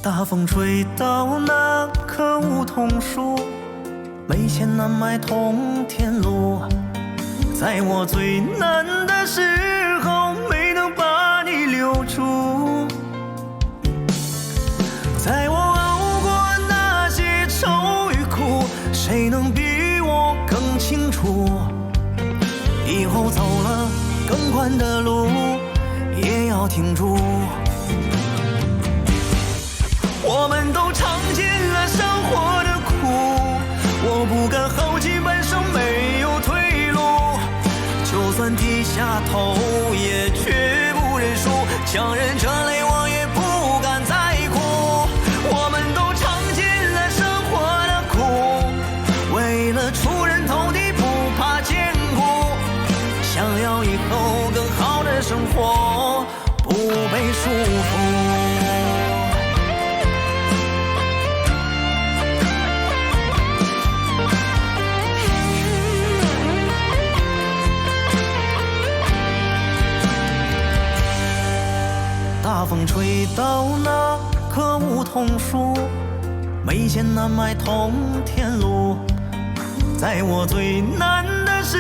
大风吹倒那棵梧桐树，没钱难买通天路。在我最难的时候，没能把你留住。在我熬过那些愁与苦，谁能比我更清楚？以后走了更宽的路，也要挺住。我们都尝尽了生活的苦，我不敢耗尽半生没有退路。就算低下头，也绝不认输。强忍着泪，我也不敢再哭。我们都尝尽了生活的苦，为了出人头地，不怕艰苦。想要以后更好的生活，不被束缚。大风吹倒那棵梧桐树，没钱难买通天路。在我最难的时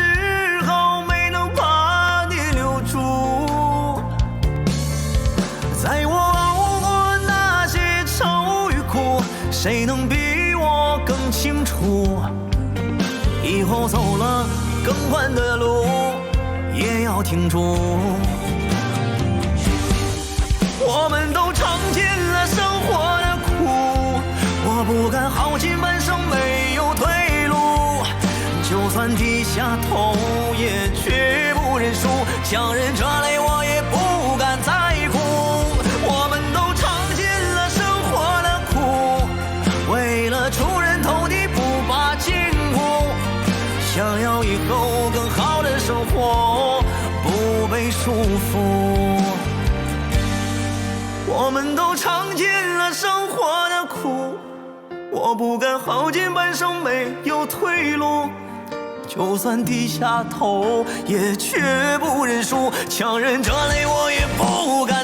候，没能把你留住。在我熬过那些愁与苦，谁能比我更清楚？以后走了更宽的路，也要挺住。我们都尝尽了生活的苦，我不敢耗尽半生没有退路。就算低下头，也绝不认输。强忍着泪，我也不敢再哭。我们都尝尽了生活的苦，为了出人头地，不怕艰苦。想要以后更好的生活，不被束缚。我们都尝尽了生活的苦，我不敢耗尽半生没有退路。就算低下头，也绝不认输。强忍着泪，我也不敢